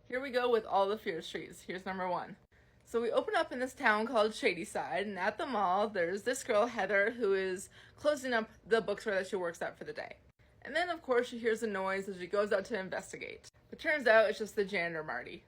Here we go with all the fear streets. Here's number one. So we open up in this town called Shadyside, and at the mall, there's this girl, Heather, who is closing up the bookstore that she works at for the day. And then, of course, she hears a noise as she goes out to investigate. But turns out it's just the janitor, Marty.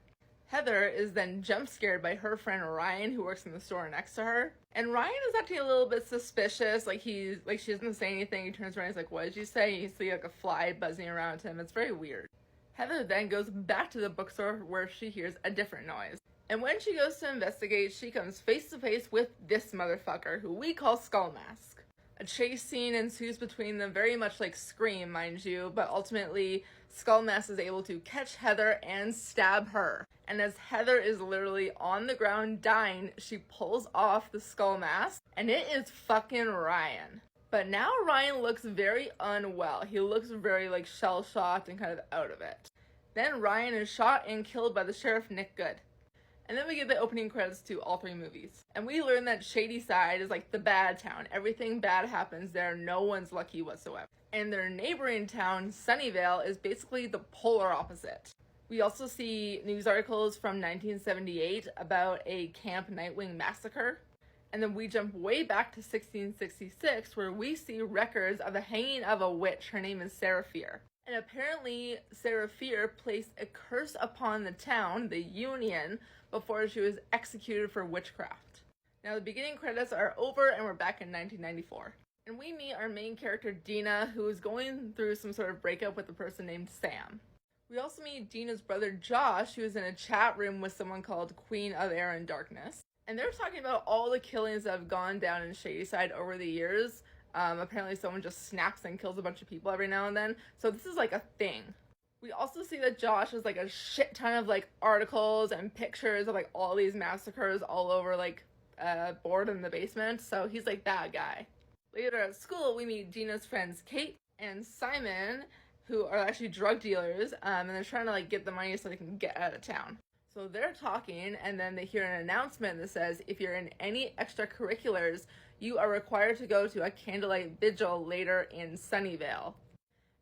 Heather is then jump scared by her friend Ryan, who works in the store next to her. And Ryan is actually a little bit suspicious. She doesn't say anything. He turns around, he's like, "What did you say?" And you see like a fly buzzing around him. It's very weird. Heather then goes back to the bookstore where she hears a different noise. And when she goes to investigate, she comes face to face with this motherfucker, who we call Skull Mask. A chase scene ensues between them, very much like Scream, mind you, but ultimately, Skull Mask is able to catch Heather and stab her. And as Heather is literally on the ground dying, she pulls off the Skull Mask, and it is fucking Ryan. But now Ryan looks very unwell. He looks very shell-shocked and kind of out of it. Then Ryan is shot and killed by the sheriff, Nick Good. And then we get the opening credits to all three movies. And we learn that Shadyside is like the bad town. Everything bad happens there. No one's lucky whatsoever. And their neighboring town, Sunnyvale, is basically the polar opposite. We also see news articles from 1978 about a Camp Nightwing massacre. And then we jump way back to 1666, where we see records of the hanging of a witch. Her name is Sarah Fear. And apparently, Sarah Fear placed a curse upon the town, the Union, before she was executed for witchcraft. Now, the beginning credits are over, and we're back in 1994. And we meet our main character, Dina, who is going through some sort of breakup with a person named Sam. We also meet Dina's brother, Josh, who is in a chat room with someone called Queen of Air and Darkness. And they're talking about all the killings that have gone down in Shadyside over the years. Apparently someone just snaps and kills a bunch of people every now and then. So this is like a thing. We also see that Josh has like a shit ton of like articles and pictures of like all these massacres all over like board in the basement. So he's like that guy. Later at school, we meet Dina's friends Kate and Simon, who are actually drug dealers, and they're trying to like get the money so they can get out of town. So they're talking, and then they hear an announcement that says, if you're in any extracurriculars, you are required to go to a candlelight vigil later in Sunnyvale.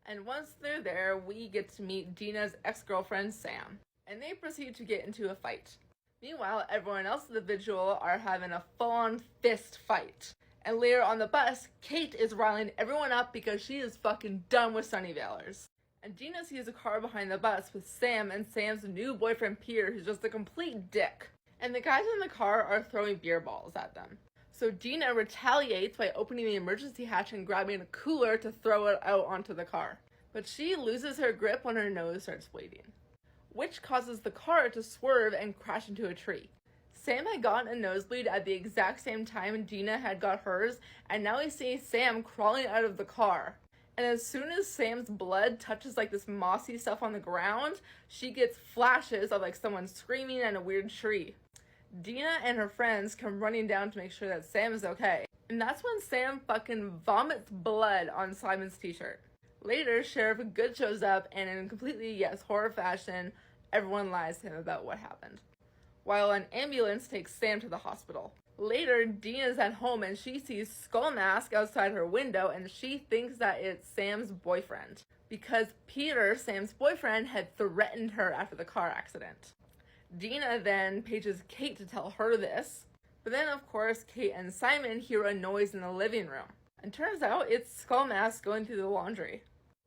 And once they're there, we get to meet Dina's ex-girlfriend, Sam. And they proceed to get into a fight. Meanwhile, everyone else at the vigil are having a full-on fist fight. And later on the bus, Kate is riling everyone up because she is fucking done with Sunnyvalers. And Dina sees a car behind the bus with Sam and Sam's new boyfriend Peter, who's just a complete dick. And the guys in the car are throwing beer balls at them. So Dina retaliates by opening the emergency hatch and grabbing a cooler to throw it out onto the car. But she loses her grip when her nose starts bleeding, which causes the car to swerve and crash into a tree. Sam had gotten a nosebleed at the exact same time Dina had got hers, and now we see Sam crawling out of the car. And as soon as Sam's blood touches like this mossy stuff on the ground, she gets flashes of like someone screaming and a weird tree. Dina and her friends come running down to make sure that Sam is okay. And that's when Sam fucking vomits blood on Simon's t-shirt. Later, Sheriff Good shows up, and in completely, yes, horror fashion, everyone lies to him about what happened. While an ambulance takes Sam to the hospital. Later, Dina's at home and she sees Skull Mask outside her window, and she thinks that it's Sam's boyfriend. Because Peter, Sam's boyfriend, had threatened her after the car accident. Dina then pages Kate to tell her this. But then, of course, Kate and Simon hear a noise in the living room. And turns out it's Skull Mask going through the laundry.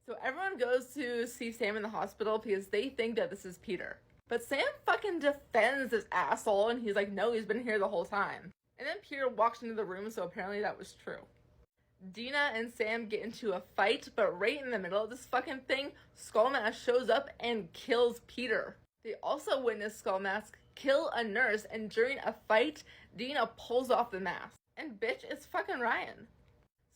So everyone goes to see Sam in the hospital because they think that this is Peter. But Sam fucking defends this asshole, and he's like, no, he's been here the whole time. And then Peter walks into the room, so apparently that was true. Dina and Sam get into a fight, but right in the middle of this fucking thing, Skull Mask shows up and kills Peter. They also witness Skull Mask kill a nurse, and during a fight, Dina pulls off the mask. And bitch, it's fucking Ryan.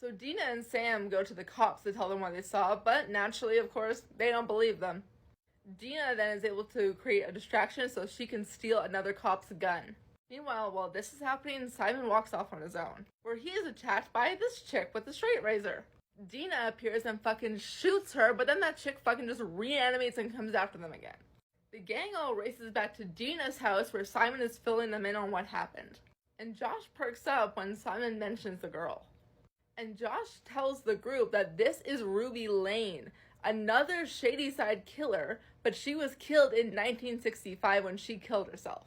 So Dina and Sam go to the cops to tell them what they saw, but naturally, of course, they don't believe them. Dina then is able to create a distraction so she can steal another cop's gun. Meanwhile, while this is happening, Simon walks off on his own, where he is attacked by this chick with the straight razor. Dina appears and fucking shoots her, but then that chick fucking just reanimates and comes after them again. The gang all races back to Dina's house, where Simon is filling them in on what happened. And Josh perks up when Simon mentions the girl. And Josh tells the group that this is Ruby Lane, another Shadyside killer, but she was killed in 1965 when she killed herself.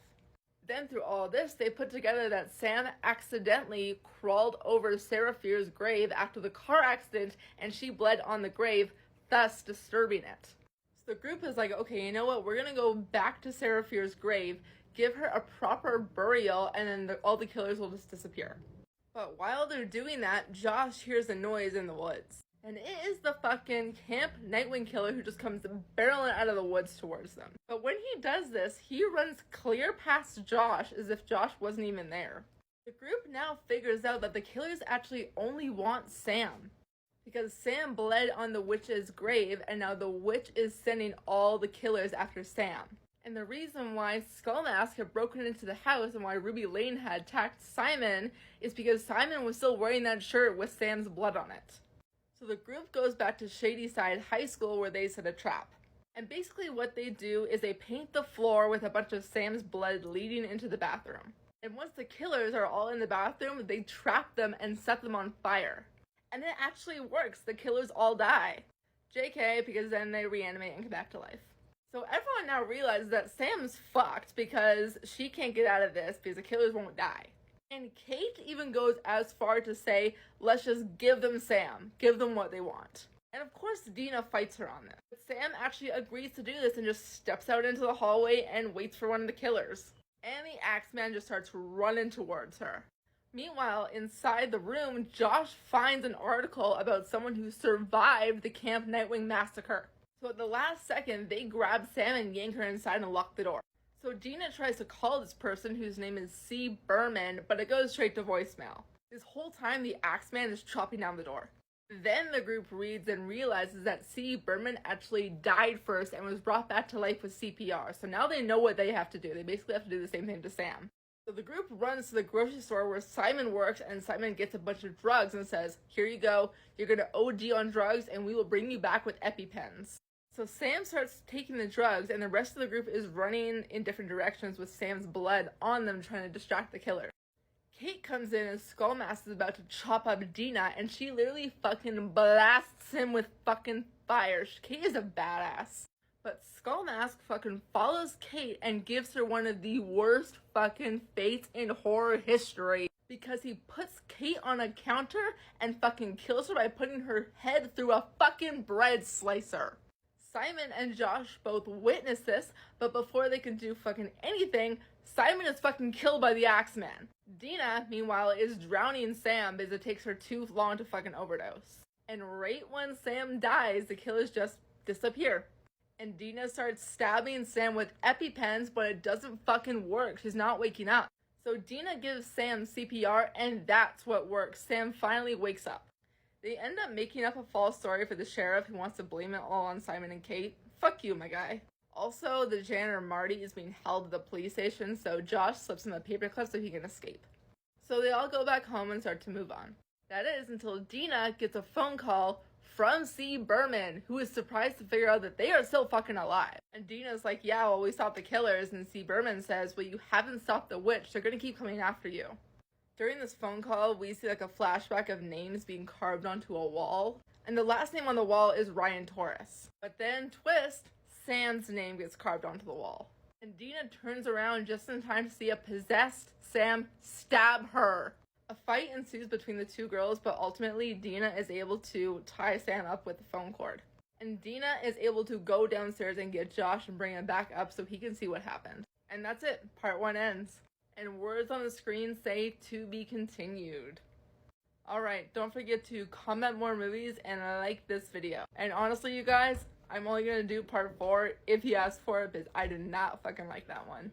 Then through all this, they put together that Sam accidentally crawled over Sarah Fierce's grave after the car accident and she bled on the grave, thus disturbing it. So the group is like, okay, you know what, we're gonna go back to Sarah Fierce's grave, give her a proper burial, and then all the killers will just disappear. But while they're doing that, Josh hears a noise in the woods. And it is the fucking Camp Nightwing killer who just comes barreling out of the woods towards them. But when he does this, he runs clear past Josh as if Josh wasn't even there. The group now figures out that the killers actually only want Sam, because Sam bled on the witch's grave and now the witch is sending all the killers after Sam. And the reason why Skullmask had broken into the house and why Ruby Lane had attacked Simon is because Simon was still wearing that shirt with Sam's blood on it. So the group goes back to Shadyside High School where they set a trap. And basically what they do is they paint the floor with a bunch of Sam's blood leading into the bathroom. And once the killers are all in the bathroom, they trap them and set them on fire. And it actually works. The killers all die. JK, because then they reanimate and come back to life. So everyone now realizes that Sam's fucked because she can't get out of this because the killers won't die. And Kate even goes as far to say, let's just give them Sam. Give them what they want. And of course, Dina fights her on this. But Sam actually agrees to do this and just steps out into the hallway and waits for one of the killers. And the Axeman just starts running towards her. Meanwhile, inside the room, Josh finds an article about someone who survived the Camp Nightwing massacre. So at the last second, they grab Sam and yank her inside and lock the door. So Dina tries to call this person whose name is C. Berman, but it goes straight to voicemail. This whole time the Axeman is chopping down the door. Then the group reads and realizes that C. Berman actually died first and was brought back to life with CPR. So now they know what they have to do. They basically have to do the same thing to Sam. So the group runs to the grocery store where Simon works, and Simon gets a bunch of drugs and says, here you go, you're gonna OD on drugs and we will bring you back with EpiPens. So Sam starts taking the drugs, and the rest of the group is running in different directions with Sam's blood on them, trying to distract the killer. Kate comes in and Skullmask is about to chop up Dina, and she literally fucking blasts him with fucking fire. Kate is a badass. But Skullmask fucking follows Kate and gives her one of the worst fucking fates in horror history, because he puts Kate on a counter and fucking kills her by putting her head through a fucking bread slicer. Simon and Josh both witness this, but before they can do fucking anything, Simon is fucking killed by the Axeman. Dina, meanwhile, is drowning Sam because it takes her too long to fucking overdose. And right when Sam dies, the killers just disappear. And Dina starts stabbing Sam with EpiPens, but it doesn't fucking work. She's not waking up. So Dina gives Sam CPR, and that's what works. Sam finally wakes up. They end up making up a false story for the sheriff who wants to blame it all on Simon and Kate. Fuck you, my guy. Also, the janitor Marty is being held at the police station, so Josh slips him a paperclip so he can escape. So they all go back home and start to move on. That is until Dina gets a phone call from C. Berman, who is surprised to figure out that they are still fucking alive. And Dina's like, yeah, well, we stopped the killers, and C. Berman says, well, you haven't stopped the witch, they're gonna keep coming after you. During this phone call, we see like a flashback of names being carved onto a wall. And the last name on the wall is Ryan Torres. But then, twist, Sam's name gets carved onto the wall. And Dina turns around just in time to see a possessed Sam stab her. A fight ensues between the two girls, but ultimately Dina is able to tie Sam up with the phone cord. And Dina is able to go downstairs and get Josh and bring him back up so he can see what happened. And that's it. Part 1 ends. And words on the screen say to be continued. Alright, don't forget to comment more movies and like this video. And honestly, you guys, I'm only gonna do part 4 if you ask for it, because I did not fucking like that one.